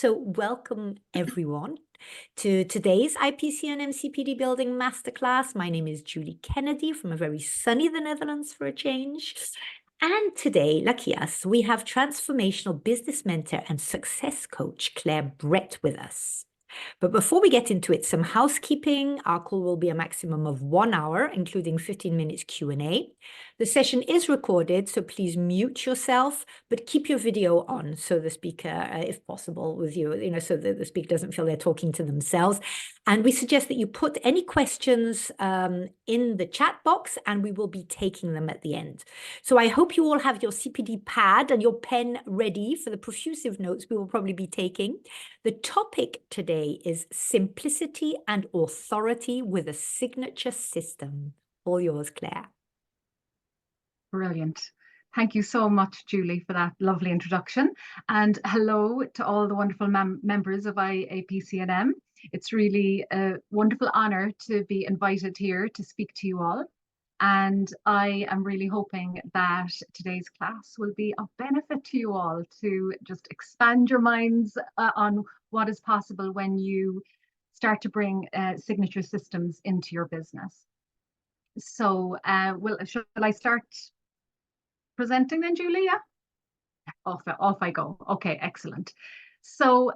So welcome everyone to today's IPC&M CPD Building Masterclass. My name is Julie Kennedy from a very sunny the Netherlands for a change. And today, lucky us, we have transformational business mentor and success coach Claire Brett with us. But before we get into it, some housekeeping. Our call will be a maximum of 1 hour, including 15 minutes Q&A. The session is recorded, so please mute yourself, but keep your video on so the speaker, if possible, with you, so that the speaker doesn't feel they're talking to themselves. And we suggest that you put any questions in the chat box, and we will be taking them at the end. So I hope you all have your CPD pad and your pen ready for the profusive notes we will probably be taking. The topic today is simplicity and authority with a signature system. All yours, Claire. Brilliant. Thank you so much, Julie, for that lovely introduction. And hello to all the wonderful members of IAPC&M. It's really a wonderful honor to be invited here to speak to you all. And I am really hoping that today's class will be of benefit to you all to just expand your minds on what is possible when you start to bring signature systems into your business. So shall I start presenting then, Julia? Off I go. Okay, excellent. So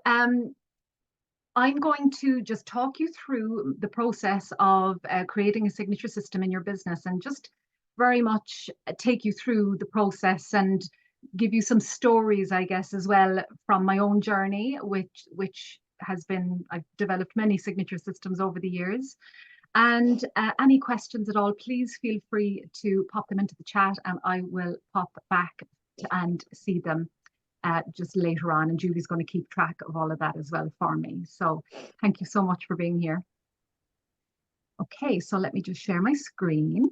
I'm going to just talk you through the process of creating a signature system in your business and just very much take you through the process and give you some stories, I guess, as well from my own journey, which has been, I've developed many signature systems over the years. And any questions at all, please feel free to pop them into the chat and I will pop back and see them just later on, and Julie's going to keep track of all of that as well for me. So thank you so much for being here. Okay, so let me just share my screen.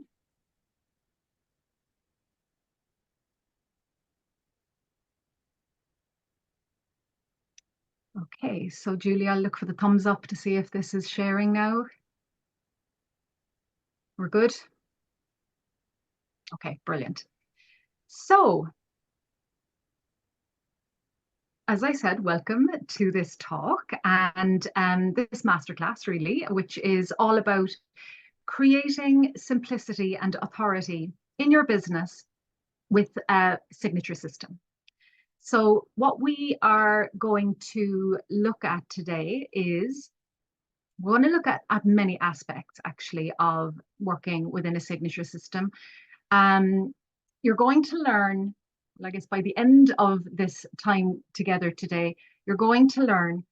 Okay, so Julie, I'll look for the thumbs up to see if this is sharing now. We're good? Okay, brilliant. So, as I said, welcome to this talk and this masterclass, really, which is all about creating simplicity and authority in your business with a signature system. So what we are going to look at today is we're going to look at many aspects, actually, of working within a signature system. You're going to learn, I guess by the end of this time together today, you're going to learn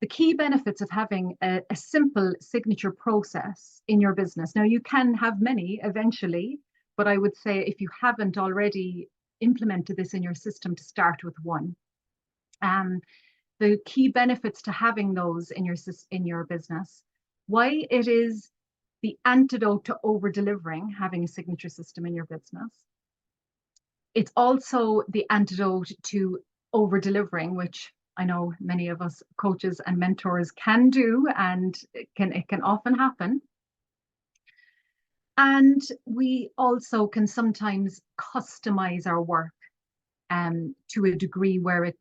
the key benefits of having a simple signature process in your business. Now, you can have many eventually, but I would say if you haven't already implemented this in your system, to start with one. The key benefits to having those in your business, why it is the antidote to over-delivering, having a signature system in your business. It's also the antidote to over-delivering, which I know many of us coaches and mentors can do, and it can often happen. And we also can sometimes customize our work to a degree where it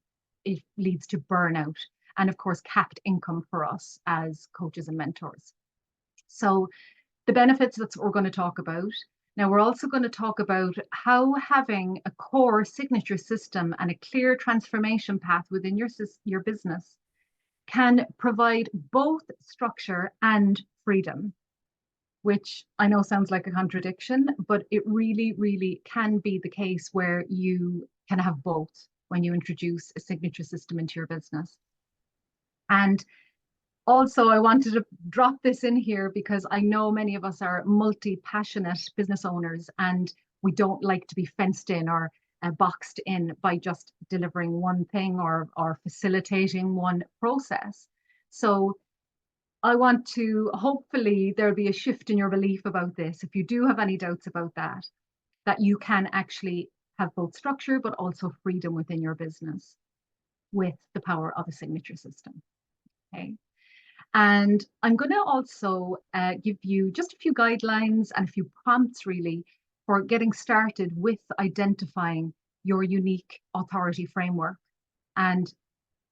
leads to burnout and, of course, capped income for us as coaches and mentors. So the benefits, that's what we're going to talk about. Now, we're also going to talk about how having a core signature system and a clear transformation path within your business can provide both structure and freedom, which I know sounds like a contradiction, but it really, really can be the case where you can have both when you introduce a signature system into your business. And also, I wanted to drop this in here because I know many of us are multi-passionate business owners and we don't like to be fenced in or boxed in by just delivering one thing or facilitating one process. So I want to, hopefully there'll be a shift in your belief about this. If you do have any doubts about that you can actually have both structure but also freedom within your business with the power of a signature system. Okay. And I'm going to also give you just a few guidelines and a few prompts, really, for getting started with identifying your unique authority framework and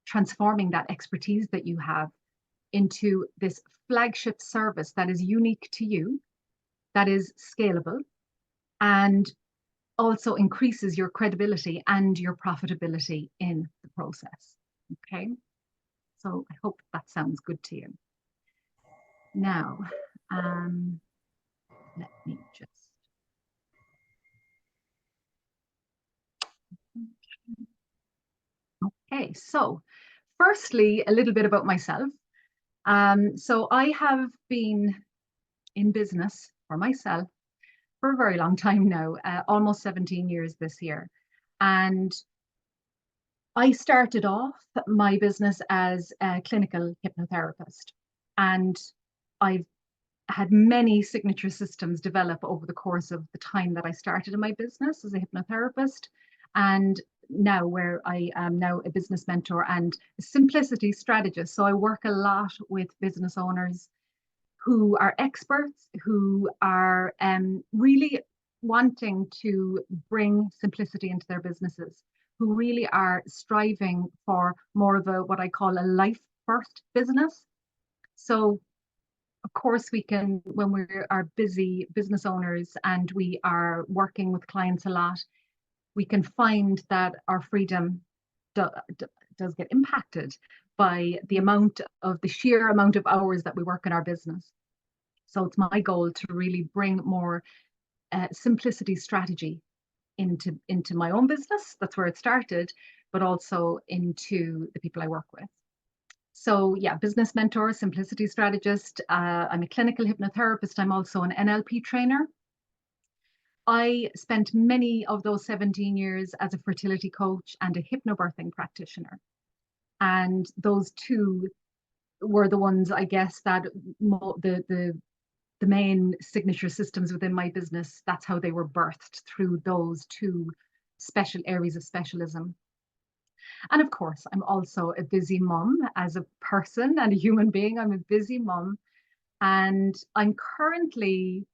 transforming that expertise that you have into this flagship service that is unique to you, that is scalable, and also increases your credibility and your profitability in the process. Okay, so I hope that sounds good to you. Now, let me just. Okay, so firstly, a little bit about myself. So I have been in business for myself for a very long time now, almost 17 years this year. And I started off my business as a clinical hypnotherapist. And I've had many signature systems develop over the course of the time that I started in my business as a hypnotherapist. And now where I am now a business mentor and a simplicity strategist. So I work a lot with business owners who are experts, who are really wanting to bring simplicity into their businesses, who really are striving for more of a what I call a life first business. So of course we can, when we are busy business owners and we are working with clients a lot, we can find that our freedom does get impacted by the sheer amount of hours that we work in our business. So it's my goal to really bring more simplicity strategy into my own business. That's where it started, but also into the people I work with. So yeah, business mentor, simplicity strategist. I'm a clinical hypnotherapist. I'm also an NLP trainer. I spent many of those 17 years as a fertility coach and a hypnobirthing practitioner. And those two were the ones, I guess, that the main signature systems within my business, that's how they were birthed, through those two special areas of specialism. And of course, I'm also a busy mum. As a person and a human being, I'm a busy mum. And I'm currently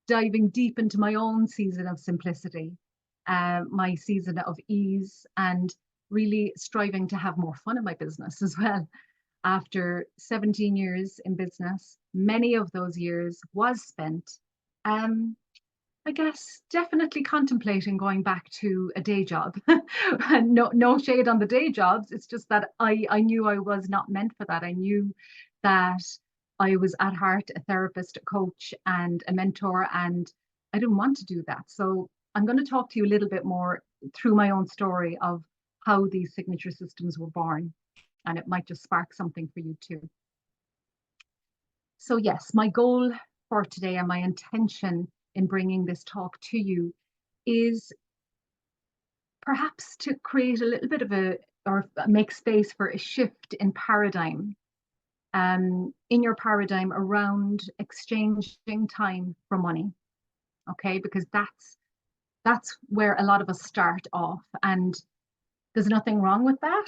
diving deep into my own season of simplicity, my season of ease, and really striving to have more fun in my business as well. After 17 years in business, many of those years was spent, I guess, definitely contemplating going back to a day job. And no shade on the day jobs. It's just that I knew I was not meant for that. I knew that I was at heart a therapist, a coach, and a mentor, and I didn't want to do that. So I'm going to talk to you a little bit more through my own story of how these signature systems were born, and it might just spark something for you too. So yes, my goal for today and my intention in bringing this talk to you is perhaps to create a little bit of or make space for a shift in paradigm, in your paradigm around exchanging time for money. Okay, because that's where a lot of us start off, and there's nothing wrong with that.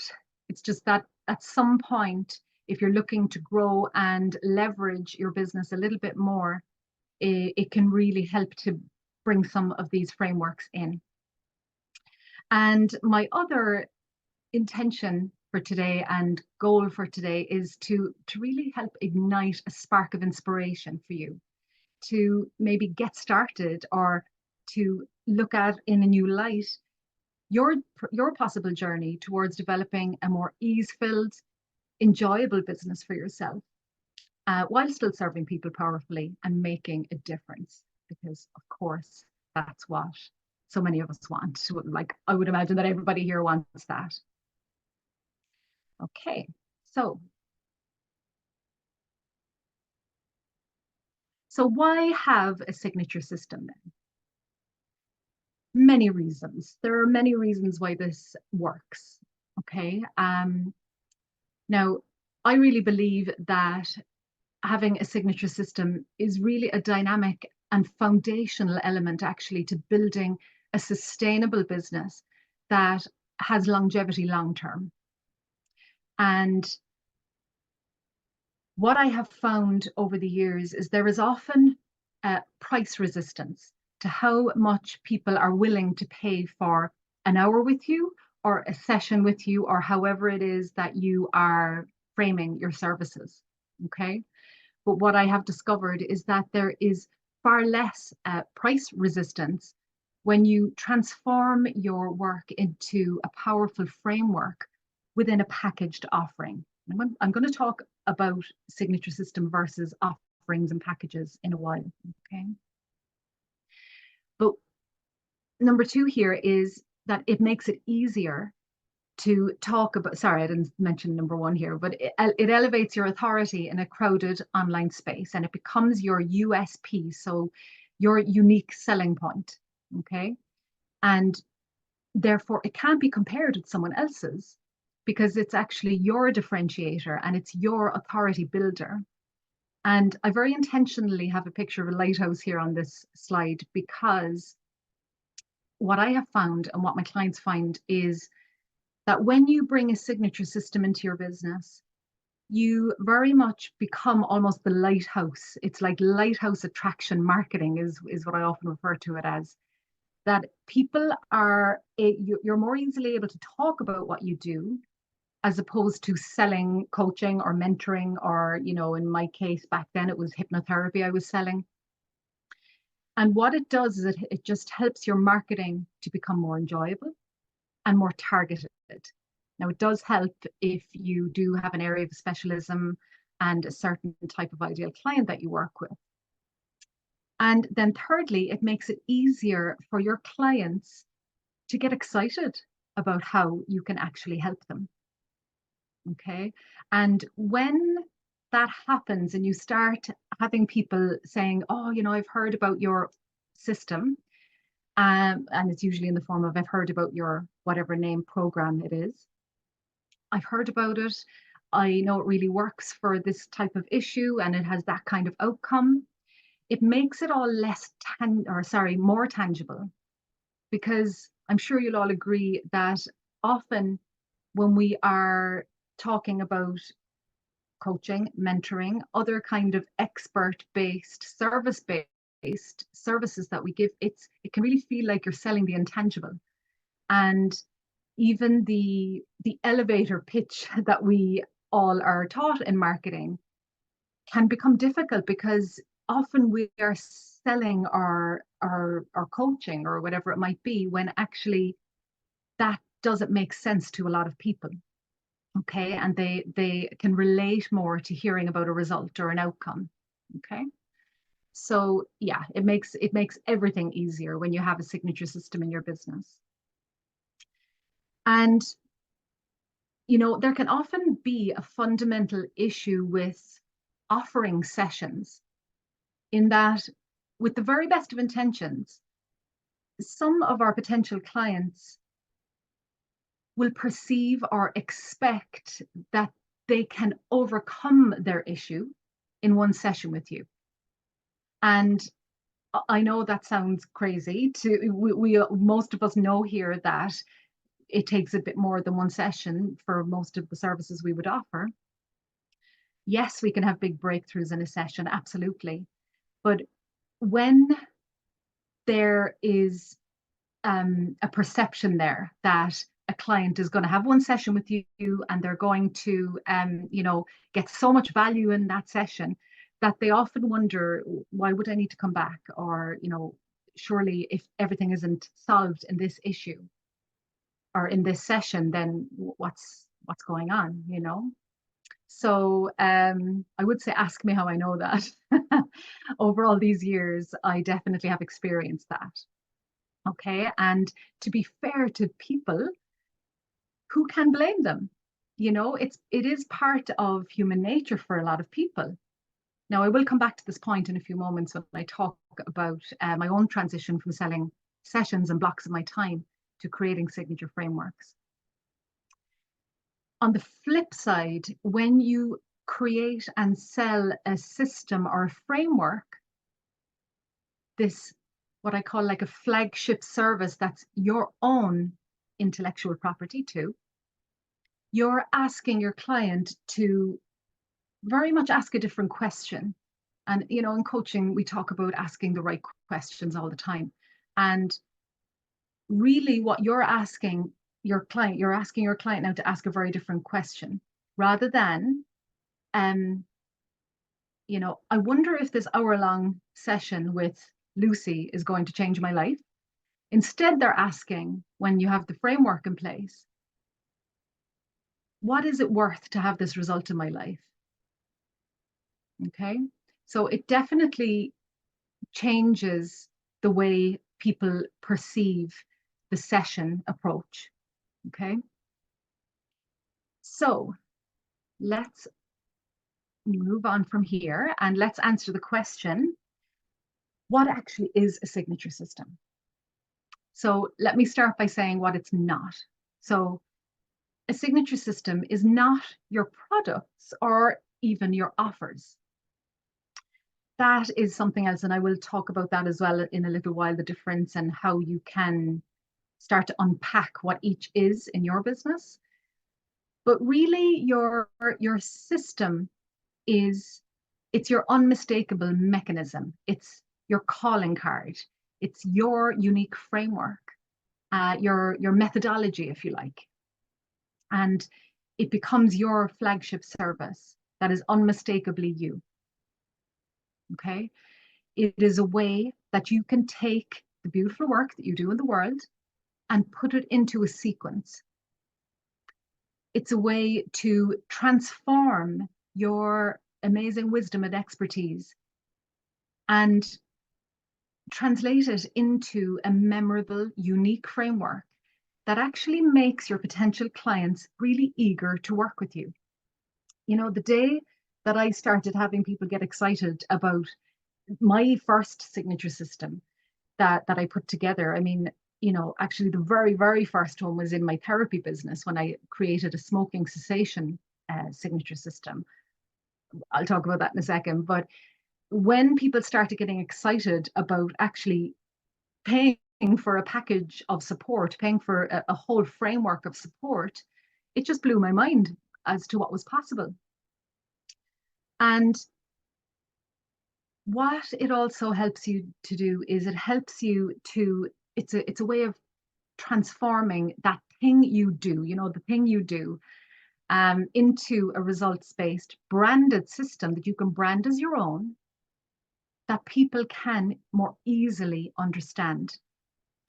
It's just that at some point, if you're looking to grow and leverage your business a little bit more, it can really help to bring some of these frameworks in. And my other intention for today and goal for today is to really help ignite a spark of inspiration for you to maybe get started, or to look at in a new light your possible journey towards developing a more ease-filled, enjoyable business for yourself, while still serving people powerfully and making a difference. Because of course, that's what so many of us want. Like, I would imagine that everybody here wants that. Okay, so why have a signature system then? Many reasons. There are many reasons why this works. Okay. Now, I really believe that having a signature system is really a dynamic and foundational element actually to building a sustainable business that has longevity long term. And what I have found over the years is there is often price resistance to how much people are willing to pay for an hour with you, or a session with you, or however it is that you are framing your services. Okay. But what I have discovered is that there is far less price resistance when you transform your work into a powerful framework within a packaged offering. I'm going to talk about signature system versus offerings and packages in a while. Okay. But number two here is that it makes it easier to talk about, sorry, I didn't mention number one here, but it elevates your authority in a crowded online space, and it becomes your USP, so your unique selling point, okay? And therefore it can't be compared with someone else's because it's actually your differentiator and it's your authority builder. And I very intentionally have a picture of a lighthouse here on this slide because what I have found and what my clients find is that when you bring a signature system into your business, you very much become almost the lighthouse. It's like lighthouse attraction marketing is what I often refer to it as. That people are, you're more easily able to talk about what you do as opposed to selling coaching or mentoring, or, you know, in my case back then it was hypnotherapy I was selling. And what it does is it just helps your marketing to become more enjoyable and more targeted. Now, it does help if you do have an area of specialism and a certain type of ideal client that you work with. And then thirdly, it makes it easier for your clients to get excited about how you can actually help them. Okay. And when that happens and you start having people saying, oh, you know, I've heard about your system, and it's usually in the form of, I've heard about your whatever name program it is. I've heard about it. I know it really works for this type of issue and it has that kind of outcome. It makes it all more tangible, because I'm sure you'll all agree that often when we are talking about coaching, mentoring, other kind of expert-based, service-based services that we give, it can really feel like you're selling the intangible. And even the elevator pitch that we all are taught in marketing can become difficult, because often we are selling our coaching or whatever it might be, when actually that doesn't make sense to a lot of people. Okay. And they can relate more to hearing about a result or an outcome. Okay. So yeah, it makes everything easier when you have a signature system in your business. And you know, there can often be a fundamental issue with offering sessions, in that, with the very best of intentions, some of our potential clients will perceive or expect that they can overcome their issue in one session with you. And I know that sounds crazy. We most of us know here that it takes a bit more than one session for most of the services we would offer. Yes, we can have big breakthroughs in a session, absolutely. But when there is a perception there that a client is going to have one session with you and they're going to, you know, get so much value in that session, that they often wonder, why would I need to come back? Or, you know, surely if everything isn't solved in this issue or in this session, then what's going on, you know? So I would say, ask me how I know that. Over all these years, I definitely have experienced that. Okay. And to be fair to people, who can blame them? You know, it is part of human nature for a lot of people. Now, I will come back to this point in a few moments when I talk about my own transition from selling sessions and blocks of my time to creating signature frameworks. On the flip side, when you create and sell a system or a framework, this, what I call like a flagship service that's your own intellectual property too, you're asking your client to very much ask a different question. And, you know, in coaching, we talk about asking the right questions all the time. And really what you're asking you're asking your client now to ask a very different question, rather than, I wonder if this hour-long session with Lucy is going to change my life. Instead, they're asking, when you have the framework in place, what is it worth to have this result in my life? Okay, so it definitely changes the way people perceive the session approach. Okay, so let's move on from here and let's answer the question, what actually is a signature system? So let me start by saying what it's not. So a signature system is not your products or even your offers. That is something else, and I will talk about that as well in a little while, the difference and how you can start to unpack what each is in your business. But really, your system it's your unmistakable mechanism. It's your calling card. It's your unique framework, your methodology, if you like. And it becomes your flagship service that is unmistakably you. Okay? It is a way that you can take the beautiful work that you do in the world and put it into a sequence. It's a way to transform your amazing wisdom and expertise and translate it into a memorable, unique framework that actually makes your potential clients really eager to work with you. The day that I started having people get excited about my first signature system that I put together, actually the very, very first one was in my therapy business when I created a smoking cessation signature system. I'll talk about that in a second. But when people started getting excited about actually paying for a package of support, paying for a whole framework of support, it just blew my mind as to what was possible. And what it also helps you to do is it helps you to, it's a way of transforming that thing you do, the thing you do, into a results-based branded system that you can brand as your own, that people can more easily understand.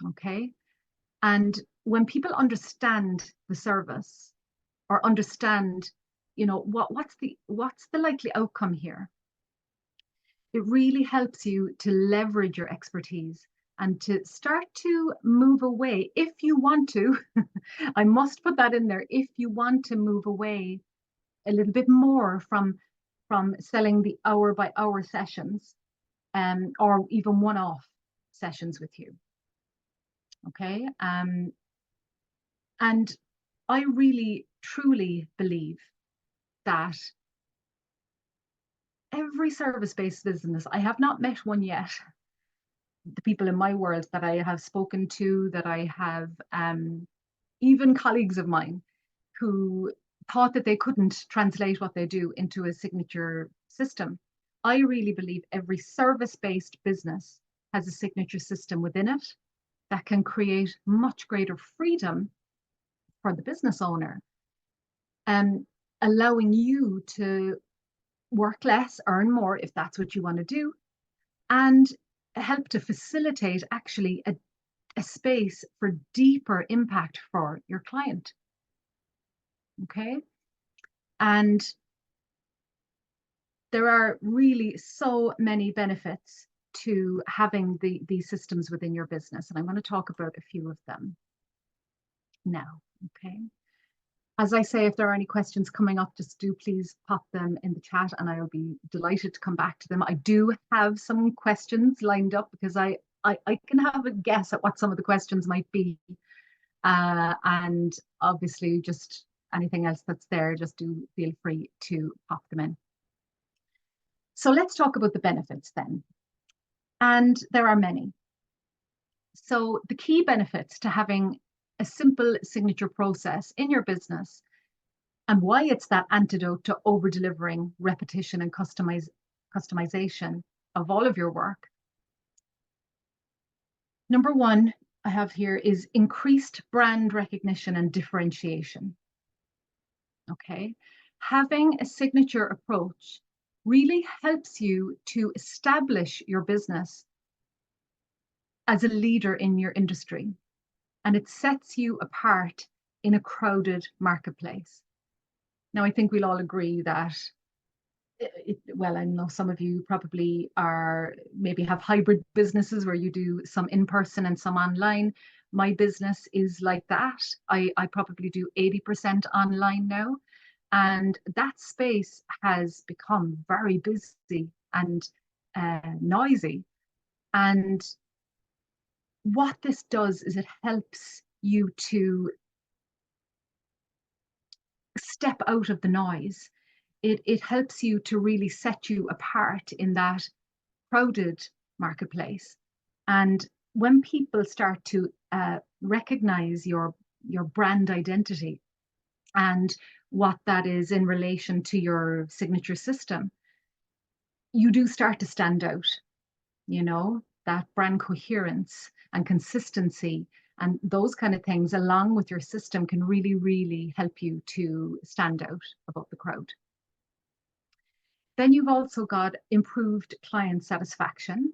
Okay. And when people understand the service or understand, what's the likely outcome here, it really helps you to leverage your expertise and to start to move away, if you want to. I must put that in there, if you want to move away a little bit more from selling the hour by hour sessions, or even one-off sessions with you. Okay. And I really truly believe that every service-based business, I have not met one yet, the people in my world that I have spoken to, that I have, even colleagues of mine who thought that they couldn't translate what they do into a signature system. I really believe every service-based business has a signature system within it that can create much greater freedom for the business owner, allowing you to work less, earn more if that's what you want to do, and help to facilitate actually a space for deeper impact for your client. Okay. And there are really so many benefits to having these systems within your business. And I'm going to talk about a few of them now. Okay. As I say, if there are any questions coming up, just do please pop them in the chat and I'll be delighted to come back to them. I do have some questions lined up because I can have a guess at what some of the questions might be. And obviously just anything else that's there, just do feel free to pop them in. So let's talk about the benefits then. And there are many. So the key benefits to having a simple signature process in your business, and why it's that antidote to over-delivering repetition and customization of all of your work. Number one, I have here is increased brand recognition and differentiation. Okay. Having a signature approach really helps you to establish your business as a leader in your industry, and it sets you apart in a crowded marketplace. Now, I think we'll all agree that well, I know some of you probably are maybe have hybrid businesses where you do some in person and some online. My business is like that. I probably do 80% online now. And that space has become very busy and noisy. And what this does is it helps you to step out of the noise. It helps you to really set you apart in that crowded marketplace. And when people start to recognize your brand identity and what that is in relation to your signature system, you do start to stand out. You know, that brand coherence and consistency and those kind of things, along with your system, can really, really help you to stand out above the crowd. Then you've also got improved client satisfaction,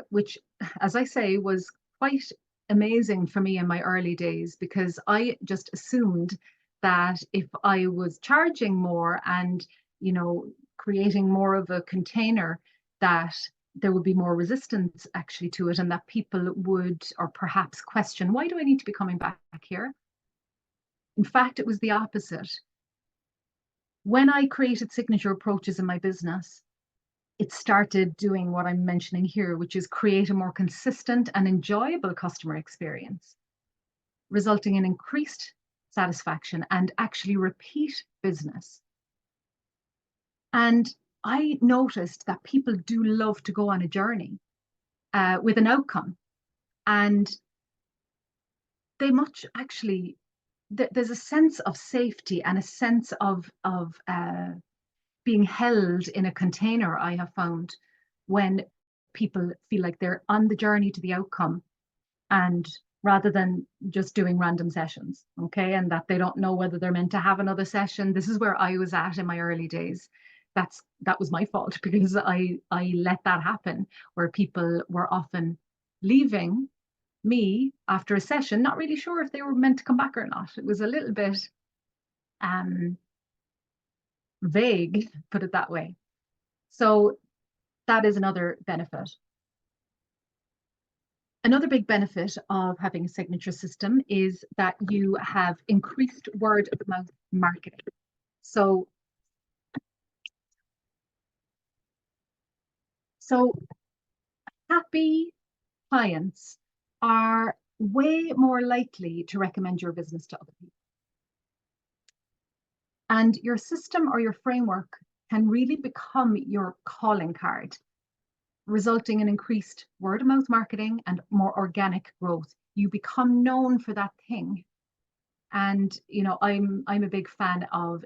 which, as I say, was quite amazing for me in my early days, because I just assumed that if I was charging more and, you know, creating more of a container, that there would be more resistance actually to it, and that people would, or perhaps question, why do I need to be coming back here? In fact, it was the opposite. When I created signature approaches in my business, it started doing what I'm mentioning here, which is create a more consistent and enjoyable customer experience, resulting in increased satisfaction and actually repeat business. And I noticed that people do love to go on a journey with an outcome. And they much actually, there's a sense of safety and a sense of being held in a container, I have found, when people feel like they're on the journey to the outcome, and rather than just doing random sessions, okay, and that they don't know whether they're meant to have another session. This is where I was at in my early days. That was my fault, because I let that happen, where people were often leaving me after a session, not really sure if they were meant to come back or not. It was a little bit vague, put it that way. So that is another benefit. Another big benefit of having a signature system is that you have increased word of mouth marketing. So happy clients are way more likely to recommend your business to other people. And your system or your framework can really become your calling card, resulting in increased word of mouth marketing and more organic growth. You become known for that thing. And, you know, I'm a big fan of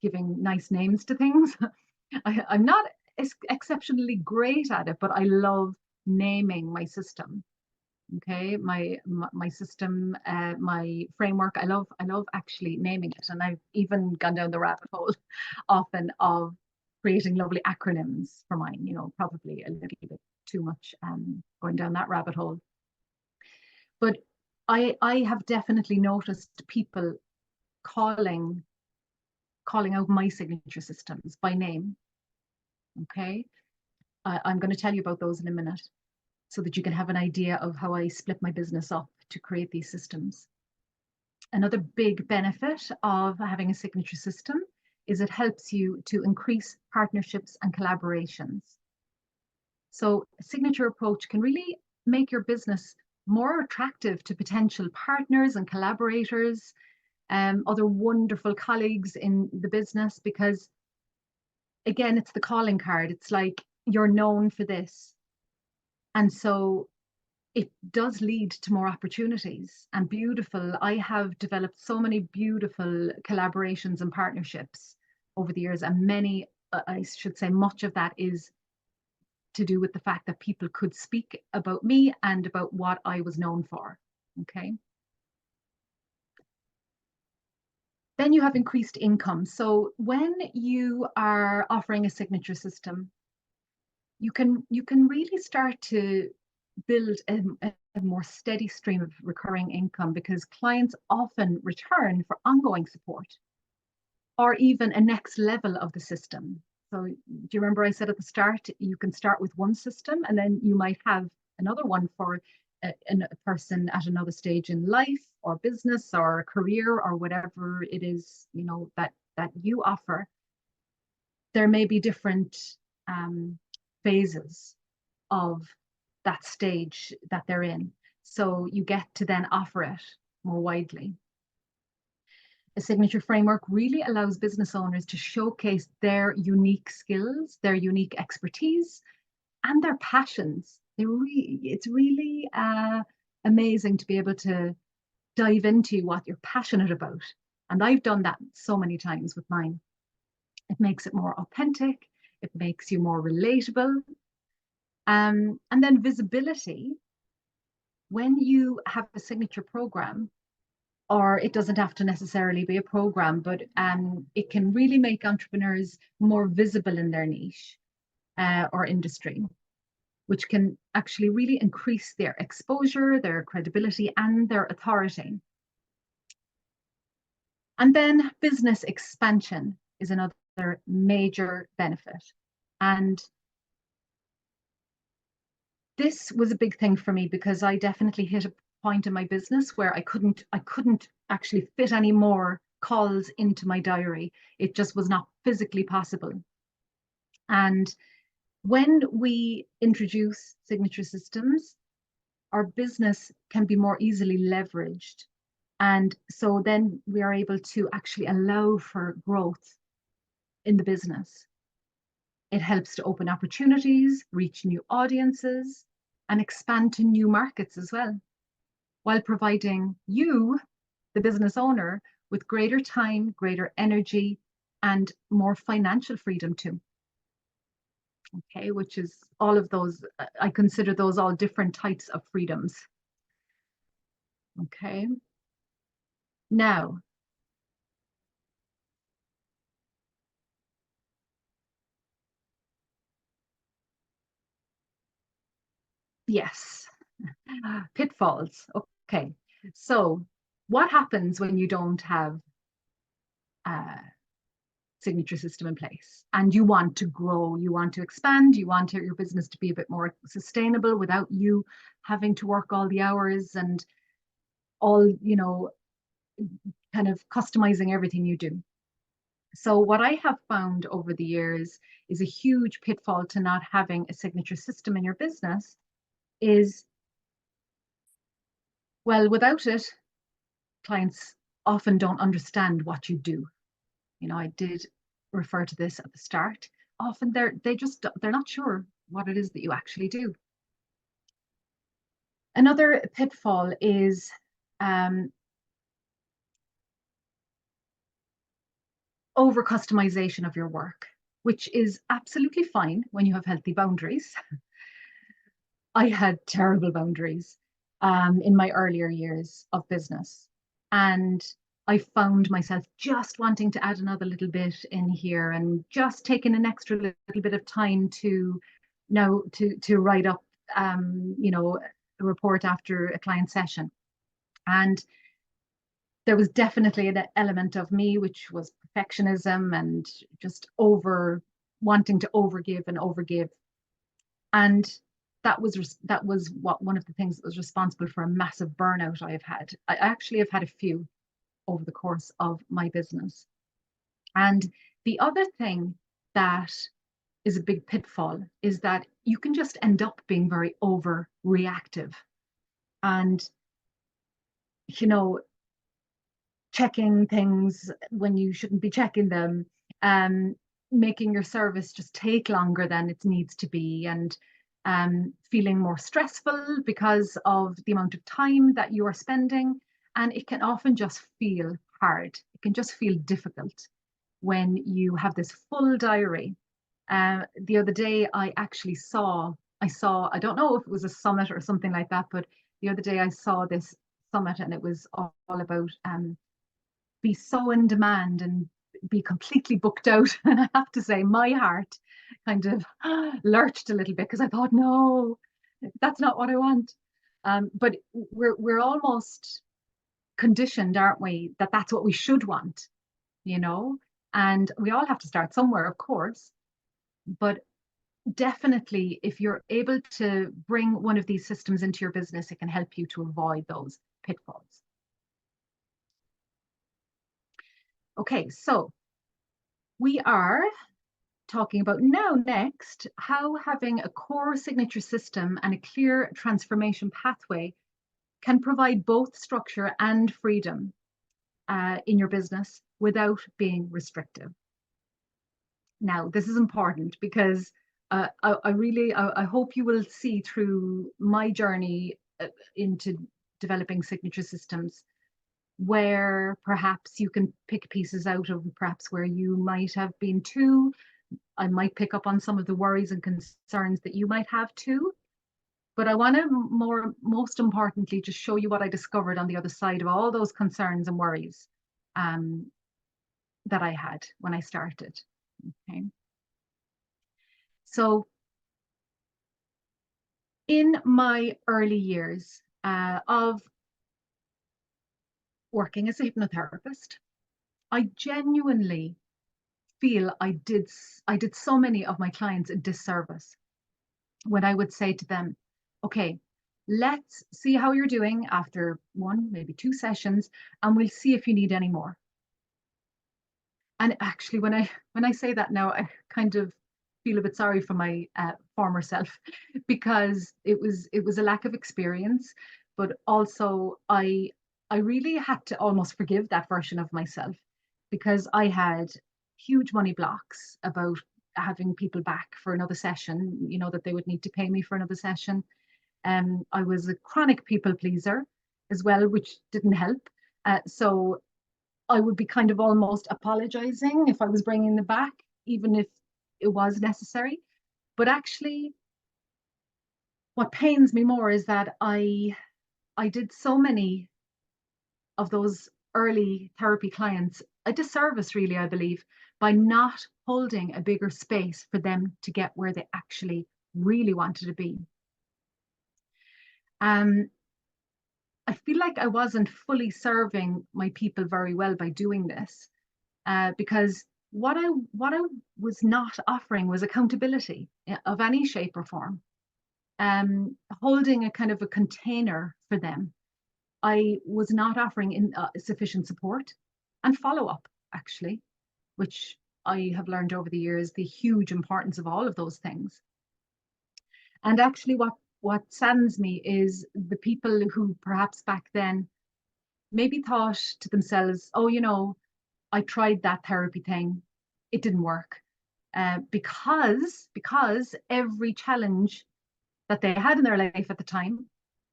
giving nice names to things. I'm not exceptionally great at it, but I love naming my system. Okay, my system, my framework. I love actually naming it, and I've even gone down the rabbit hole often of creating lovely acronyms for mine. You know, probably a little bit too much going down that rabbit hole. But I have definitely noticed people calling out my signature systems by name. Okay, I'm going to tell you about those in a minute, so that you can have an idea of how I split my business up to create these systems. Another big benefit of having a signature system is it helps you to increase partnerships and collaborations. So a signature approach can really make your business more attractive to potential partners and collaborators, other wonderful colleagues in the business, because again, it's the calling card. It's like, you're known for this. And so it does lead to more opportunities and beautiful. I have developed so many beautiful collaborations and partnerships over the years, and many, I should say, much of that is to do with the fact that people could speak about me and about what I was known for. Okay. Then you have increased income. So when you are offering a signature system, you can really start to build a more steady stream of recurring income, because clients often return for ongoing support or even a next level of the system. So do you remember I said at the start, you can start with one system and then you might have another one for a person at another stage in life or business or career or whatever it is, you know, that you offer. There may be different phases of that stage that they're in. So you get to then offer it more widely. A signature framework really allows business owners to showcase their unique skills, their unique expertise, and their passions. It's really amazing to be able to dive into what you're passionate about. And I've done that so many times with mine. It makes it more authentic. It makes you more relatable. And then visibility. When you have a signature program, or it doesn't have to necessarily be a program, but it can really make entrepreneurs more visible in their niche or industry, which can actually really increase their exposure, their credibility, and their authority. And then business expansion is another major benefit. And this was a big thing for me, because I definitely hit a point in my business where I couldn't actually fit any more calls into my diary. It just was not physically possible. And when we introduce signature systems, our business can be more easily leveraged. And so then we are able to actually allow for growth in the business. It helps to open opportunities, reach new audiences, and expand to new markets as well, while providing you, the business owner, with greater time, greater energy, and more financial freedom too. Okay, which is all of those, I consider those all different types of freedoms. Okay. Now, yes, pitfalls. Okay, so what happens when you don't have a signature system in place and you want to grow, you want to expand, you want your business to be a bit more sustainable without you having to work all the hours and all, you know, kind of customizing everything you do. So what I have found over the years is a huge pitfall to not having a signature system in your business is, well, without it, clients often don't understand what you do. You know, I did refer to this at the start. Often they're not sure what it is that you actually do. Another pitfall is over customization of your work, which is absolutely fine when you have healthy boundaries. I had terrible boundaries in my earlier years of business. And I found myself just wanting to add another little bit in here and just taking an extra little bit of time to write up, you know, a report after a client session. And there was definitely an element of me, which was perfectionism and just wanting to overgive and overgive. And that was what one of the things that was responsible for a massive burnout I have had. I actually have had a few over the course of my business. And the other thing that is a big pitfall is that you can just end up being very overreactive and, you know, checking things when you shouldn't be checking them, making your service just take longer than it needs to be, and feeling more stressful because of the amount of time that you are spending. And it can often just feel hard. It can just feel difficult when you have this full diary The other day, I don't know if it was a summit or something like that, but the other day I saw this summit and it was all about be so in demand and be completely booked out. And I have to say, my heart kind of lurched a little bit because I thought, no, that's not what I want. But we're almost conditioned, aren't we, that that's what we should want, you know? And we all have to start somewhere, of course. But definitely, if you're able to bring one of these systems into your business, it can help you to avoid those pitfalls. Okay, so we are talking about now next how having a core signature system and a clear transformation pathway can provide both structure and freedom in your business without being restrictive. Now, this is important because I hope you will see through my journey into developing signature systems where perhaps you can pick pieces out of perhaps where you might have been too. I might pick up on some of the worries and concerns that you might have too. But I want to most importantly, just show you what I discovered on the other side of all those concerns and worries that I had when I started. Okay. So in my early years of working as a hypnotherapist, I genuinely feel I did so many of my clients a disservice when I would say to them, okay, let's see how you're doing after one, maybe two sessions, and we'll see if you need any more. And actually, when I say that now, I kind of feel a bit sorry for my former self because it was a lack of experience, but also I really had to almost forgive that version of myself because I had huge money blocks about having people back for another session, you know, that they would need to pay me for another session. I was a chronic people pleaser as well, which didn't help. So I would be kind of almost apologizing if I was bringing them back, even if it was necessary. But actually, what pains me more is that I did so many of those early therapy clients a disservice, really, I believe, by not holding a bigger space for them to get where they actually really wanted to be. I feel like I wasn't fully serving my people very well by doing this, because what I was not offering was accountability of any shape or form. Holding a kind of a container for them. I was not offering sufficient support and follow up, actually, which I have learned over the years the huge importance of all of those things. And actually, what saddens me is the people who perhaps back then maybe thought to themselves, oh, you know, I tried that therapy thing, it didn't work. Because every challenge that they had in their life at the time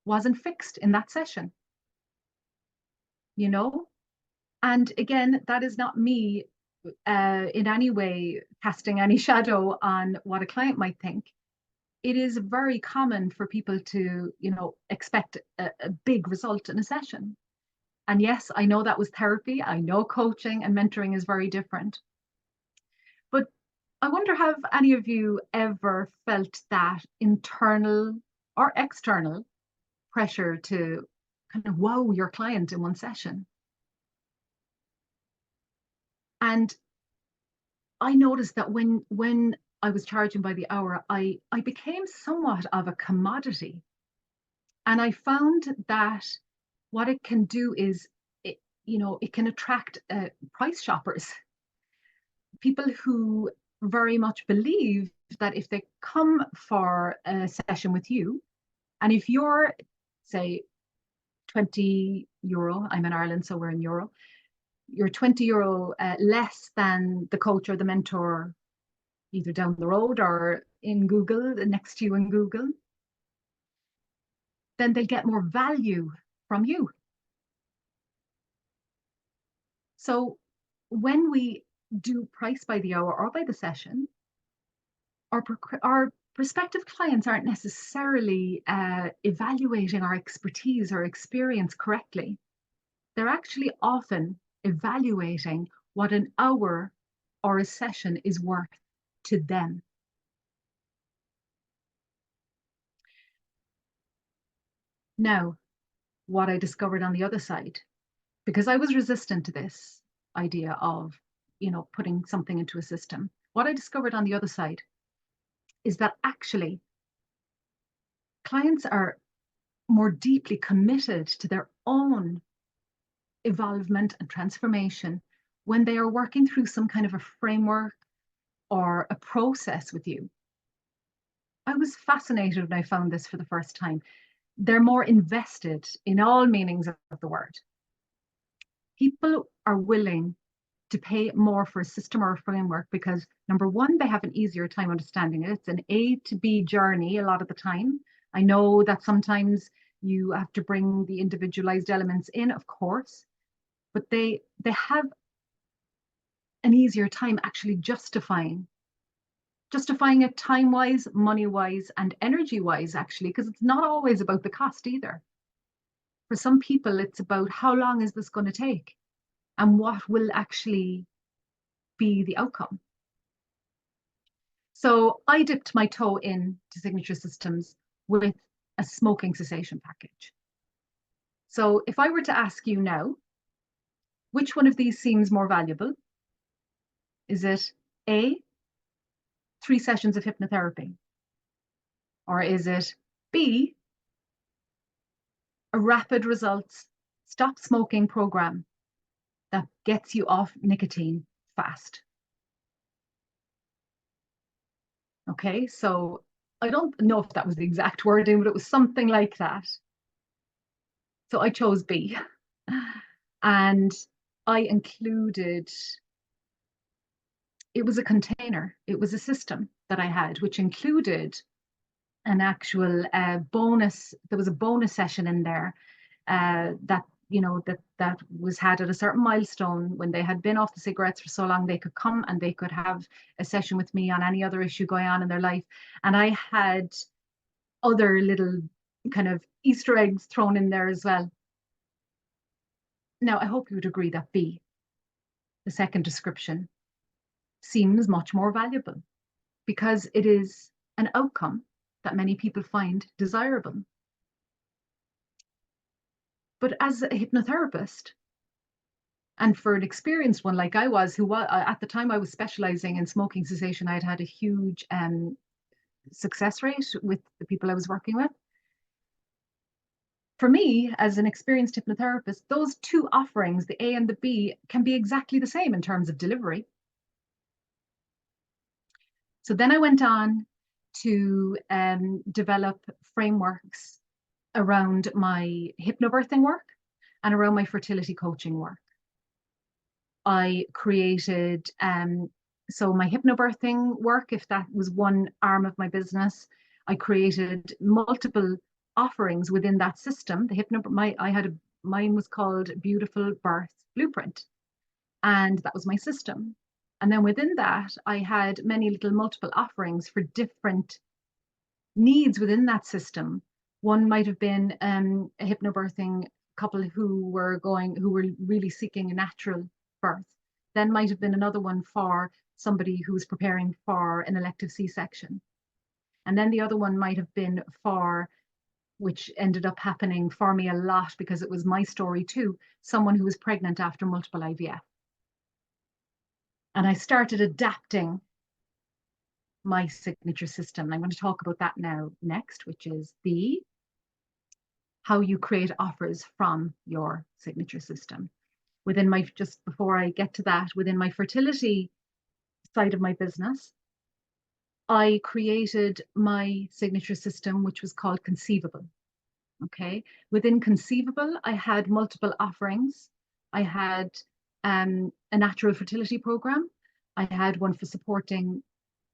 wasn't fixed in that session, you know? And again, that is not me in any way casting any shadow on what a client might think. It is very common for people to, you know, expect a big result in a session. And yes, I know that was therapy. I know coaching and mentoring is very different. But I wonder, have any of you ever felt that internal or external pressure to kind of wow your client in one session? And I noticed that when I was charging by the hour, I became somewhat of a commodity. And I found that what it can do is, you know, it can attract price shoppers, people who very much believe that if they come for a session with you, and if you're, say, €20, I'm in Ireland, so we're in euro, you're €20 less than the coach or the mentor, either down the road or in Google, next to you in Google, then they'll get more value from you. So when we do price by the hour or by the session, our prospective clients aren't necessarily evaluating our expertise or experience correctly. They're actually often evaluating what an hour or a session is worth to them. Now, what I discovered on the other side, because I was resistant to this idea of, putting something into a system, what I discovered on the other side is that actually clients are more deeply committed to their own evolvement and transformation when they are working through some kind of a framework or a process with you. I was fascinated when I found this for the first time. They're more invested in all meanings of the word. People are willing to pay more for a system or a framework because, number one, they have an easier time understanding it. It's an A to B journey a lot of the time. I know that sometimes you have to bring the individualized elements in, of course, but they have an easier time actually justifying it time-wise, money-wise, and energy-wise, actually, because it's not always about the cost either. For some people, it's about how long is this going to take and what will actually be the outcome. So I dipped my toe into Signature Systems with a smoking cessation package. So if I were to ask you now, which one of these seems more valuable? Is it A, 3 sessions of hypnotherapy? Or is it B, a rapid results stop smoking program that gets you off nicotine fast? Okay, so I don't know if that was the exact wording, but it was something like that. So I chose B. And I included, it was a container, it was a system that I had, which included an actual bonus. There was a bonus session in there that that was had at a certain milestone. When they had been off the cigarettes for so long, they could come and they could have a session with me on any other issue going on in their life. And I had other little kind of Easter eggs thrown in there as well. Now, I hope you would agree that B, the second description, seems much more valuable because it is an outcome that many people find desirable. But as a hypnotherapist, and for an experienced one like I was, who was, at the time I was specializing in smoking cessation, I'd had a huge success rate with the people I was working with. For me, as an experienced hypnotherapist, those two offerings, the A and the B, can be exactly the same in terms of delivery. So then I went on to develop frameworks around my hypnobirthing work and around my fertility coaching work. I created, so my hypnobirthing work, if that was one arm of my business, I created multiple offerings within that system. Mine was called Beautiful Birth Blueprint, and that was my system. And then within that, I had many little multiple offerings for different needs within that system. One might have been a hypnobirthing couple who were really seeking a natural birth. Then might have been another one for somebody who's preparing for an elective C-section. And then the other one might have been for, which ended up happening for me a lot because it was my story too, someone who was pregnant after multiple IVF. And I started adapting my signature system. And I'm going to talk about that now next, which is how you create offers from your signature system. Just before I get to that, within my fertility side of my business, I created my signature system, which was called Conceivable. Okay. Within Conceivable, I had multiple offerings. I had a natural fertility program. I had one for supporting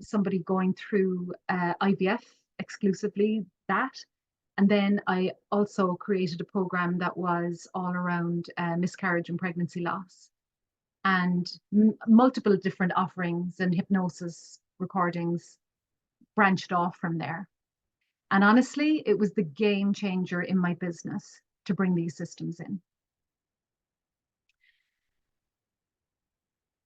somebody going through IVF exclusively, that. And then I also created a program that was all around miscarriage and pregnancy loss, and multiple different offerings and hypnosis recordings branched off from there. And honestly, it was the game changer in my business to bring these systems in.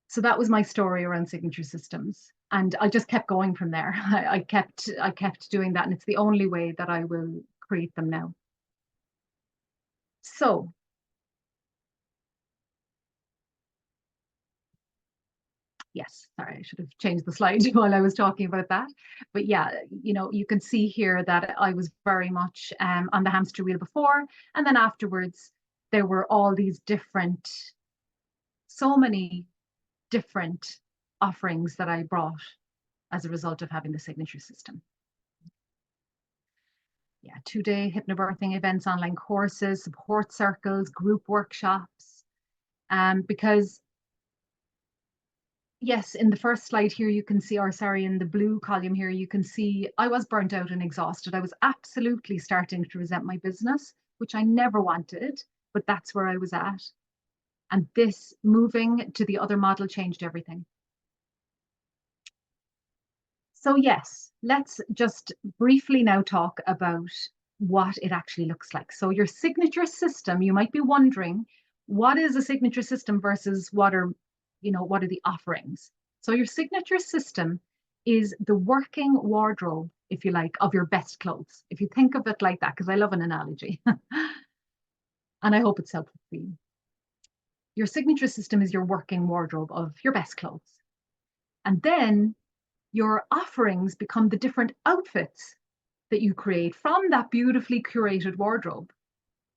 So that was my story around signature systems. And I just kept going from there. I kept doing that. And it's the only way that I will create them now. So yes, sorry, I should have changed the slide while I was talking about that. But yeah, you know, you can see here that I was very much on the hamster wheel before. And then afterwards, there were all these different, so many different offerings that I brought as a result of having the signature system. Yeah, 2-day hypnobirthing events, online courses, support circles, group workshops. Because yes, in the first slide here, you can see, or sorry, in the blue column here, you can see I was burnt out and exhausted. I was absolutely starting to resent my business, which I never wanted, but that's where I was at. And this moving to the other model changed everything. So yes, let's just briefly now talk about what it actually looks like. So your signature system, you might be wondering, what is a signature system versus what are the offerings? So your signature system is the working wardrobe, if you like, of your best clothes. If you think of it like that, because I love an analogy. And I hope it's helpful for you. Your signature system is your working wardrobe of your best clothes. And then your offerings become the different outfits that you create from that beautifully curated wardrobe.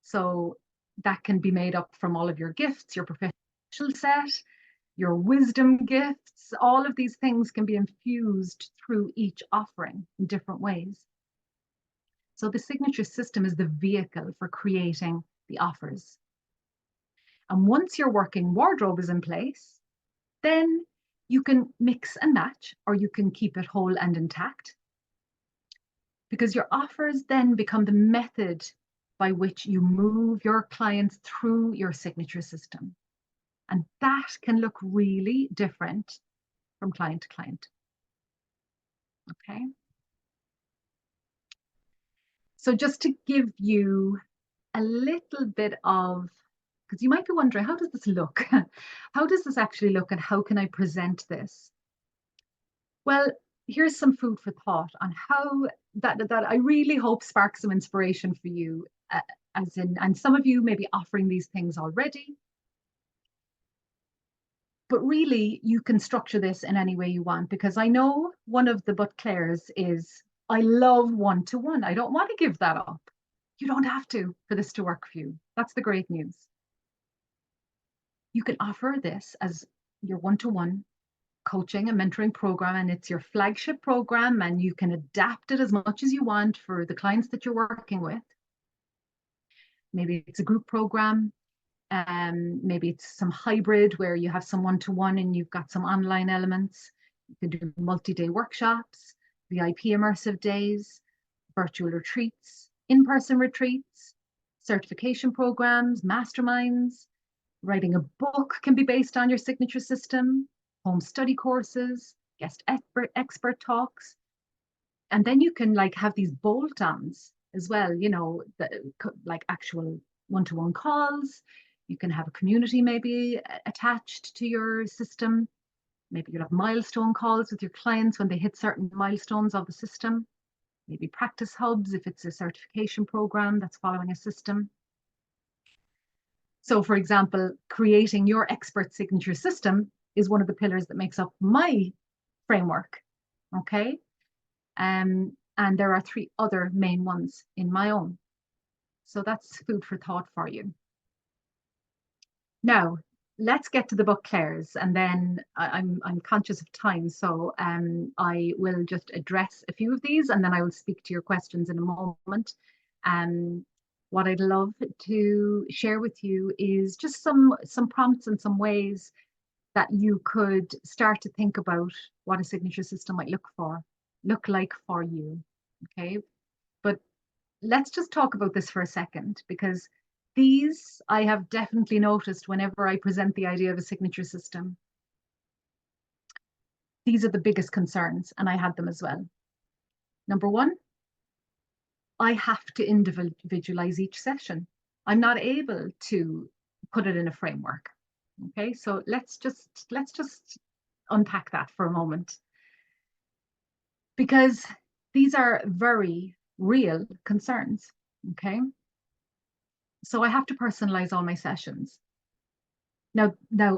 So that can be made up from all of your gifts, your professional set, your wisdom gifts. All of these things can be infused through each offering in different ways. So the signature system is the vehicle for creating the offers. And once your working wardrobe is in place, then you can mix and match, or you can keep it whole and intact, because your offers then become the method by which you move your clients through your signature system. And that can look really different from client to client. Okay. So just to give you a little bit of, because you might be wondering, how does this look? How does this actually look, and how can I present this? Well, here's some food for thought on how that I really hope sparks some inspiration for you, and some of you may be offering these things already. But really, you can structure this in any way you want, because I know one of the but Claire's is, I love one-to-one. I don't want to give that up. You don't have to for this to work for you. That's the great news. You can offer this as your one-to-one coaching and mentoring program, and it's your flagship program, and you can adapt it as much as you want for the clients that you're working with. Maybe it's a group program. Maybe it's some hybrid where you have some one-to-one and you've got some online elements. You can do multi-day workshops, VIP immersive days, virtual retreats, in-person retreats, certification programs, masterminds. Writing a book can be based on your signature system, home study courses, guest expert talks. And then you can have these bolt-ons as well, like actual one-to-one calls. You can have a community maybe attached to your system. Maybe you'll have milestone calls with your clients when they hit certain milestones of the system. Maybe practice hubs if it's a certification program that's following a system. So for example, creating your expert signature system is one of the pillars that makes up my framework. Okay. And there are 3 other main ones in my own. So that's food for thought for you. Now, let's get to the book Claire's, and then I'm conscious of time, so I will just address a few of these, and then I will speak to your questions in a moment. What I'd love to share with you is just some prompts and some ways that you could start to think about what a signature system might look like for you. Okay, but let's just talk about this for a second, because these I have definitely noticed whenever I present the idea of a signature system. These are the biggest concerns, and I had them as well. Number one, I have to individualize each session. I'm not able to put it in a framework. Okay, so let's just unpack that for a moment, because these are very real concerns. Okay, so I have to personalize all my sessions. Now,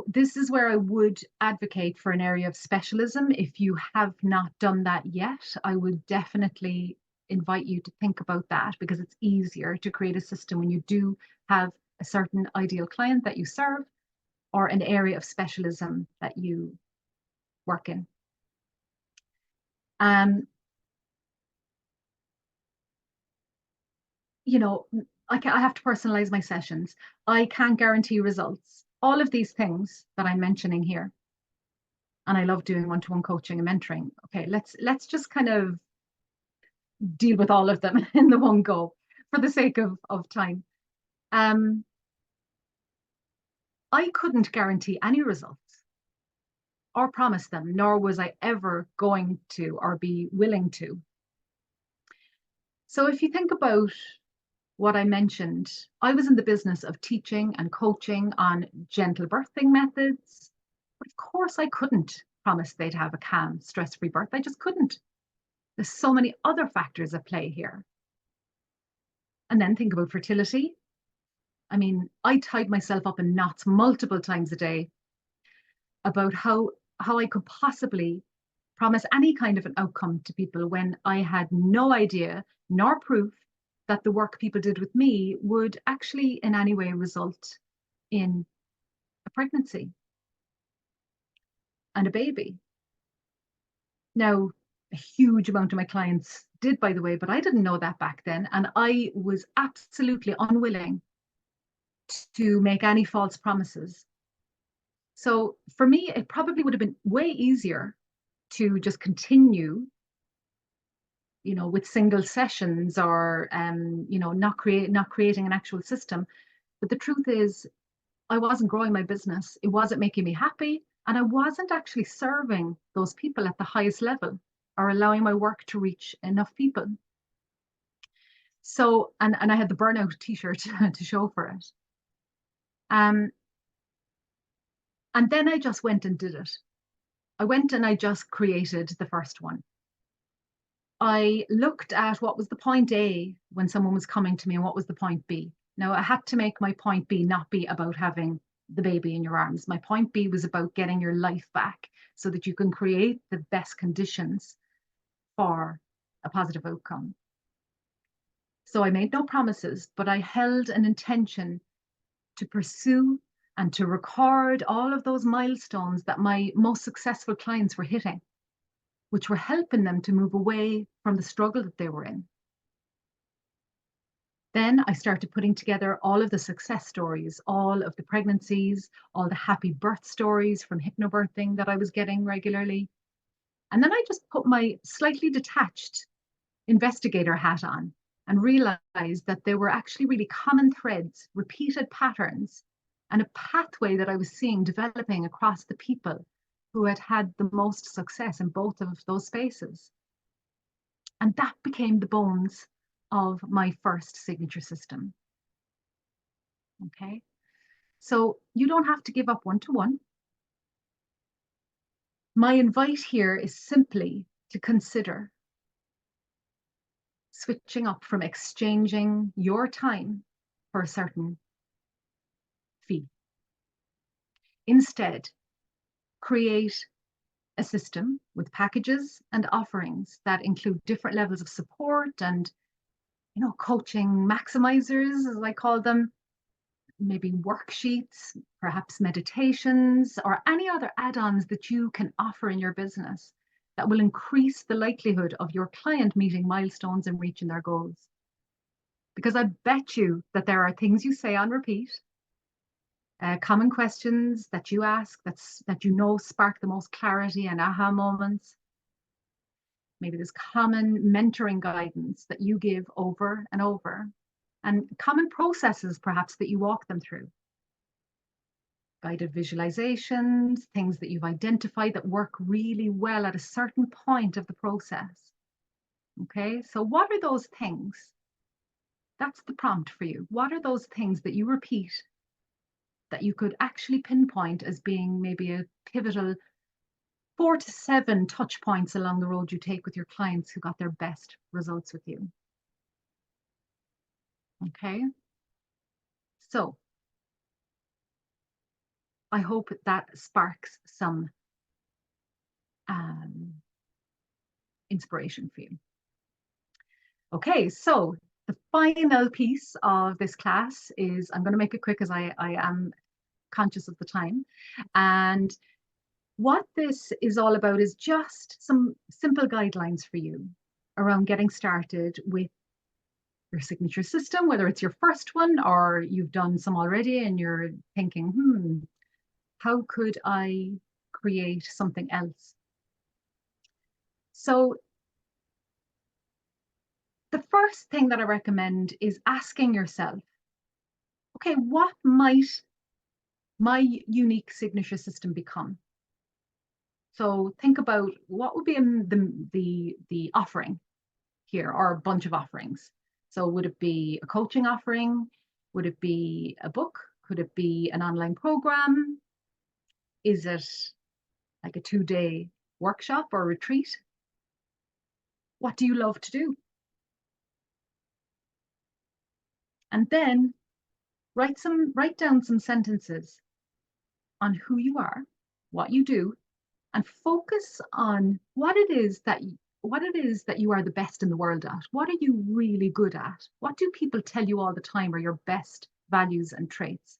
this is where I would advocate for an area of specialism. If you have not done that yet, I would definitely invite you to think about that, because it's easier to create a system when you do have a certain ideal client that you serve or an area of specialism that you work in. You know, I have to personalize my sessions. I can't guarantee results. All of these things that I'm mentioning here. And I love doing one-to-one coaching and mentoring. Okay, let's just kind of deal with all of them in the one go for the sake of time. I couldn't guarantee any results or promise them, nor was I ever going to or be willing to. So if you think about what I mentioned, I was in the business of teaching and coaching on gentle birthing methods. But of course, I couldn't promise they'd have a calm, stress-free birth. I just couldn't. There's so many other factors at play here. And then think about fertility. I mean, I tied myself up in knots multiple times a day about how I could possibly promise any kind of an outcome to people when I had no idea nor proof that the work people did with me would actually in any way result in a pregnancy and a baby. Now, a huge amount of my clients did, by the way, but I didn't know that back then. And I was absolutely unwilling to make any false promises. So for me, it probably would have been way easier to just continue, you know, with single sessions or, you know, not creating an actual system. But the truth is, I wasn't growing my business. It wasn't making me happy. And I wasn't actually serving those people at the highest level or allowing my work to reach enough people. So, and I had the burnout t-shirt to show for it. And then I just went and did it. I went and I just created the first one. I looked at what was the point A when someone was coming to me and what was the point B. Now, I had to make my point B not be about having the baby in your arms. My point B was about getting your life back so that you can create the best conditions for a positive outcome. So I made no promises, but I held an intention to pursue and to record all of those milestones that my most successful clients were hitting, which were helping them to move away from the struggle that they were in. Then I started putting together all of the success stories, all of the pregnancies, all the happy birth stories from hypnobirthing that I was getting regularly. And then I just put my slightly detached investigator hat on and realized that there were actually really common threads, repeated patterns, and a pathway that I was seeing developing across the people who had had the most success in both of those spaces. And that became the bones of my first signature system. Okay, so you don't have to give up one-to-one. My invite here is simply to consider switching up from exchanging your time for a certain fee. Instead, create a system with packages and offerings that include different levels of support and, you know, coaching maximizers, as I call them, maybe worksheets, perhaps meditations, or any other add-ons that you can offer in your business that will increase the likelihood of your client meeting milestones and reaching their goals. Because I bet you that there are things you say on repeat, common questions that you ask that you know spark the most clarity and aha moments. Maybe there's common mentoring guidance that you give over and over, and common processes perhaps that you walk them through. Guided visualizations, things that you've identified that work really well at a certain point of the process. Okay, so what are those things? That's the prompt for you. What are those things that you repeat that you could actually pinpoint as being maybe a pivotal 4 to 7 touch points along the road you take with your clients who got their best results with you? Okay, so I hope that sparks some um, inspiration for you. Okay, so the final piece of this class is, I'm going to make it quick as I am conscious of the time. And what this is all about is just some simple guidelines for you around getting started with your signature system, whether it's your first one or you've done some already and you're thinking, how could I create something else? So the first thing that I recommend is asking yourself, okay, what might my unique signature system become? So think about what would be the offering here, or a bunch of offerings. So would it be a coaching offering? Would it be a book? Could it be an online program? Is it like a 2-day workshop or retreat? What do you love to do? And then write down some sentences on who you are, what you do, and focus on what it is that you are the best in the world at. What are you really good at? What do people tell you all the time are your best values and traits?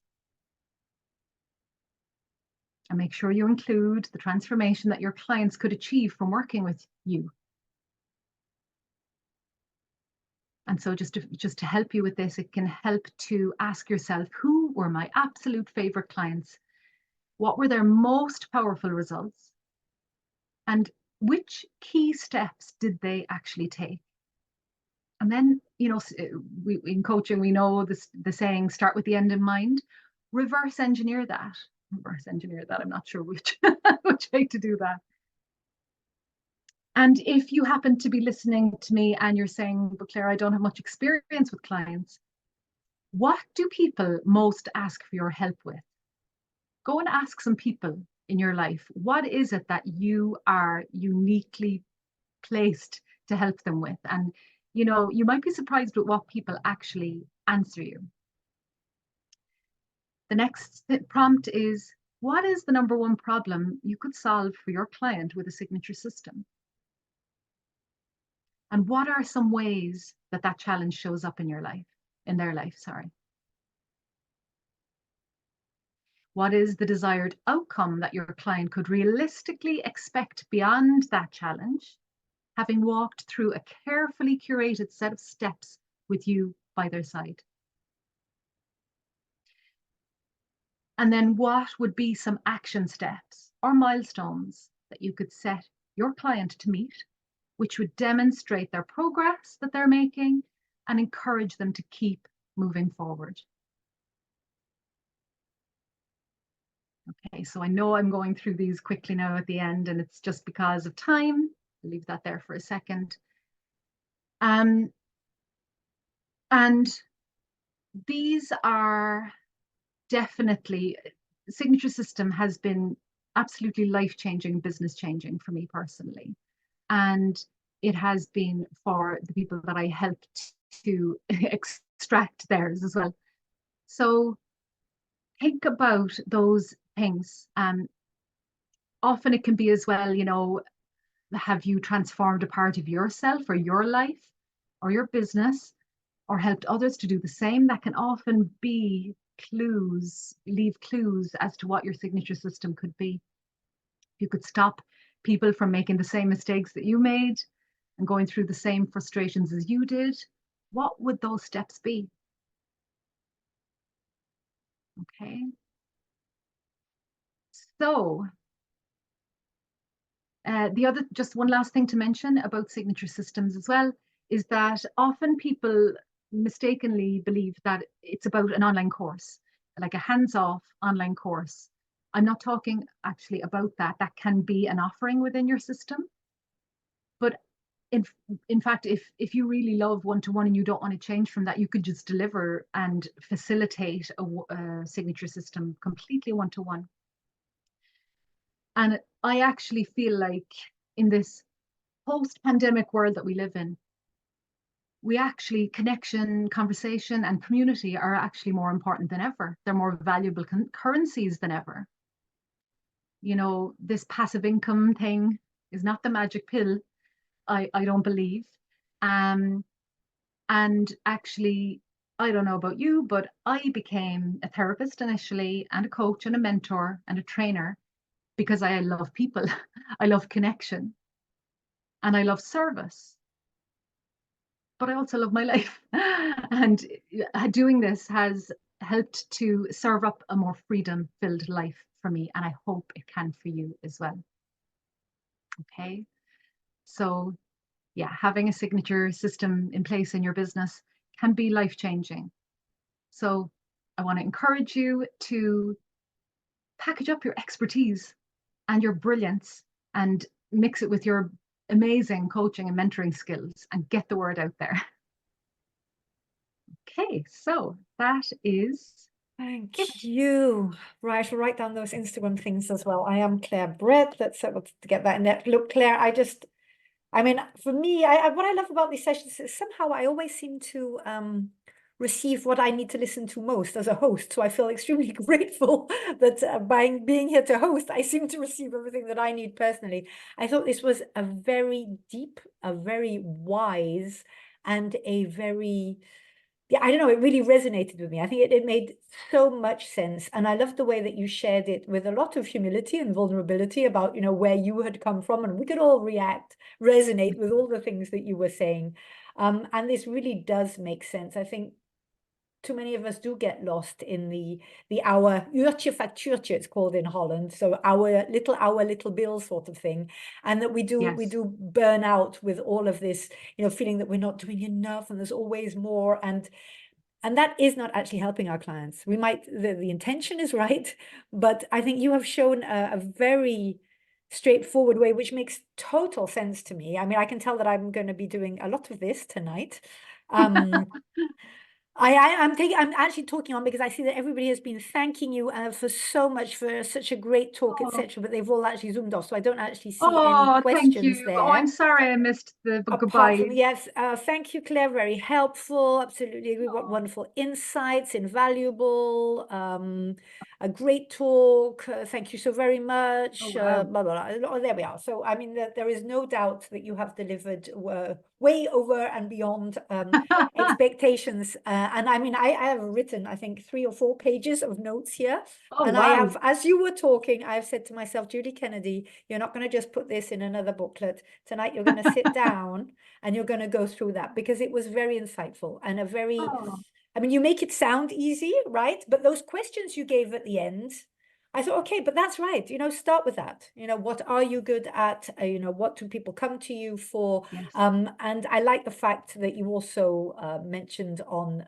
And make sure you include the transformation that your clients could achieve from working with you. And so just to help you with this, it can help to ask yourself, who were my absolute favorite clients? What were their most powerful results? And which key steps did they actually take? And then, in coaching, we know the saying, start with the end in mind. Reverse engineer that. I'm not sure which, which way to do that. And if you happen to be listening to me and you're saying, but Claire, I don't have much experience with clients, what do people most ask for your help with? Go and ask some people in your life, what is it that you are uniquely placed to help them with? And, you might be surprised with what people actually answer you. The next prompt is, what is the number one problem you could solve for your client with a signature system? And what are some ways that that challenge shows up in their life, sorry. What is the desired outcome that your client could realistically expect beyond that challenge, having walked through a carefully curated set of steps with you by their side? And then what would be some action steps or milestones that you could set your client to meet, which would demonstrate their progress that they're making and encourage them to keep moving forward? Okay, so I know I'm going through these quickly now at the end, and it's just because of time. I'll leave that there for a second. And these are definitely, signature system has been absolutely life-changing, business-changing for me personally. And it has been for the people that I helped to extract theirs as well. So think about those things. Often it can be as well, have you transformed a part of yourself or your life or your business, or helped others to do the same? That can often be leave clues as to what your signature system could be. If you could stop people from making the same mistakes that you made and going through the same frustrations as you did, what would those steps be? Okay. So just one last thing to mention about signature systems as well, is that often people mistakenly believe that it's about an online course, like a hands-off online course. I'm not talking actually about that. That can be an offering within your system, but in in fact, if you really love one-to-one and you don't want to change from that, you could just deliver and facilitate a signature system completely one-to-one. And I actually feel like in this post-pandemic world that we live in, we actually, connection, conversation, and community are actually more important than ever. They're more valuable currencies than ever. You know, this passive income thing is not the magic pill, I don't believe. Um, and actually, I don't know about you, but I became a therapist initially, and a coach and a mentor and a trainer because I love people. I love connection and I love service, but I also love my life. And doing this has helped to serve up a more freedom filled life for me. And I hope it can for you as well. Okay. So, yeah, having a signature system in place in your business can be life changing. So, I want to encourage you to package up your expertise and your brilliance and mix it with your amazing coaching and mentoring skills and get the word out there. Okay, so that is Thank it. you. Right, I'll write down those Instagram things as well. I am Claire Brett. Let's to get that in there. Look, Claire, I mean, for me, what I love about these sessions is somehow I always seem to receive what I need to listen to most as a host. So I feel extremely grateful that by being here to host, I seem to receive everything that I need personally. I thought this was a very deep, a very wise, and a very, yeah, I don't know, it really resonated with me. I think it made so much sense. And I love the way that you shared it with a lot of humility and vulnerability about, where you had come from. And we could all resonate with all the things that you were saying. And this really does make sense. I think too many of us do get lost in the our uurtje factuurtje, it's called in Holland. So our little bill sort of thing. And that we Yes. do burn out with all of this, feeling that we're not doing enough and there's always more. And that is not actually helping our clients. We might, the intention is right, but I think you have shown a very straightforward way, which makes total sense to me. I mean, I can tell that I'm going to be doing a lot of this tonight. I'm actually talking on because I see that everybody has been thanking you for so much for such a great talk, Oh, etc. But they've all actually zoomed off, so I don't actually see any oh, thank questions you. Oh, I'm there. sorry I missed the Apart from, goodbyes. yes, thank you, Claire, very helpful. Absolutely agree. What Oh, wonderful insights, invaluable, a great talk. Thank you so very oh much. wow. Blah, blah, blah. Oh, there we are. So, I mean, there is no doubt that you have delivered way over and beyond expectations. And I mean, I have written, I think, 3 or 4 pages of notes here. Oh And I wow. have, as you were talking, I've said to myself, Judy Kennedy, you're not going to just put this in another booklet. Tonight, you're going to sit down and you're going to go through that because it was very insightful and a very, Oh, I mean, you make it sound easy, right? But those questions you gave at the end, I thought, okay, but that's right. Start with that. What are you good at? What do people come to you for? yes. And I like the fact that you also mentioned on,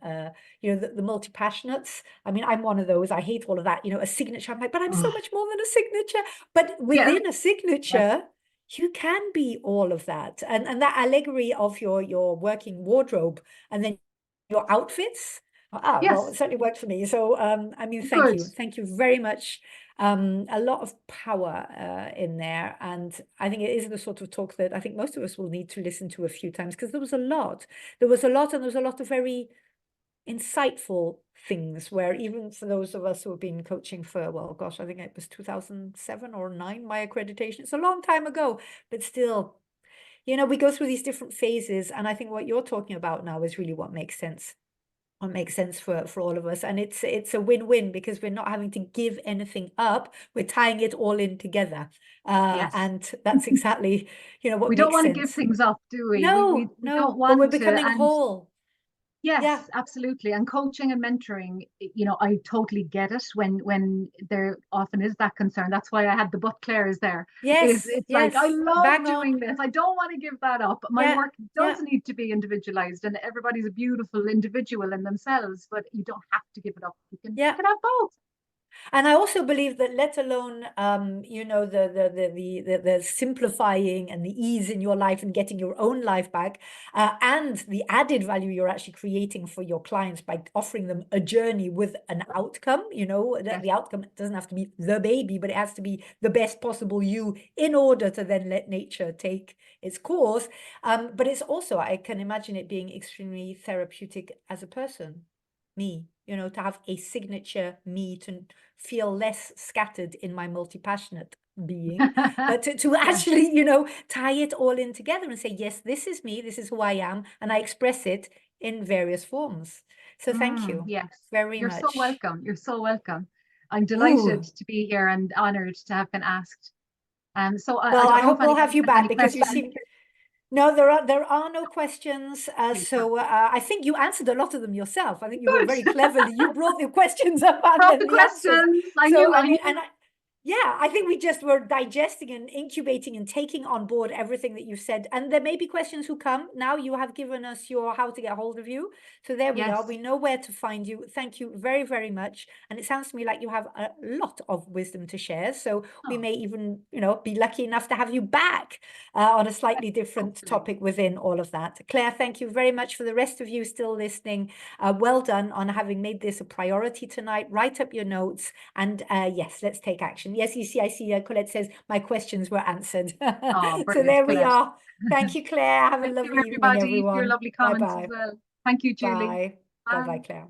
the multi-passionates. I mean, I'm one of those. I hate all of that. A signature. I'm like, but I'm so Oh, much more than a signature. But yeah. within a Yes. signature, you can be all of that. And that allegory of your working wardrobe and then your outfits. Well, it Yes. certainly worked for me. So, I mean, thank Good. you. Thank you very much. A lot of power in there. And I think it is the sort of talk that I think most of us will need to listen to a few times because there was a lot. There was a lot, and there was a lot of very insightful things where even for those of us who have been coaching for, well, gosh, I think it was 2007 or 9, my accreditation. It's a long time ago, but still, we go through these different phases. And I think what you're talking about now is really what makes sense. What makes sense for all of us. And it's a win-win because we're not having to give anything up. We're tying it all in together. Yes. And that's exactly, what We don't makes want to give sense. things up, do we? We No, we don't no, but we're want to. becoming And whole. Yeah. yes, absolutely. And coaching and mentoring, I totally get it when there often is that concern. That's why I had the but Claire's there. Yes, It's like I yes. love Bang doing on. this. I don't want to give that up. My Yeah, work does yeah. need to be individualized, and everybody's a beautiful individual in themselves, but you don't have to give it up. You Yeah. can have both. And I also believe that, let alone, you know, the simplifying and the ease in your life and getting your own life back, and the added value you're actually creating for your clients by offering them a journey with an outcome. You know, Yes. the outcome doesn't have to be the baby, but it has to be the best possible you, in order to then let nature take its course. But it's also, I can imagine it being extremely therapeutic as a person. Me, you know, to have a signature me, to feel less scattered in my multi-passionate being, but to Yes. actually, you know, tie it all in together and say, yes, this is me, this is who I am, and I express it in various forms. So thank you Yes. very You're so much. welcome. You're so welcome. I'm delighted Ooh. to be here and honored to have been asked. So I Well, don't I know if hope we'll anybody have you has back, any because you questions. seem. No, there are no questions. Super. I think you answered a lot of them yourself. I think you were Good. very cleverly. You brought the questions up and Brought the then the answers. questions. So I knew. yeah, I think we just were digesting and incubating and taking on board everything that you said. And there may be questions who come. Now you have given us your how to get hold of you. So there we Yes. are. We know where to find you. Thank you very, very much. And it sounds to me like you have a lot of wisdom to share. So we Oh, may even, you know, be lucky enough to have you back on a slightly different hopefully. topic within all of that. Claire, thank you very much. For the rest of you still listening, well done on having made this a priority tonight. Write up your notes, and yes, let's take action. Yes, you see, I see Colette says my questions were answered. Oh, So brilliant, there we Colette. are. Thank you, Claire. Have a Thank you, lovely evening, everybody, for your everyone. lovely comments as Bye-bye. well. Thank you, Julie. Bye. Bye-bye, Bye. Claire.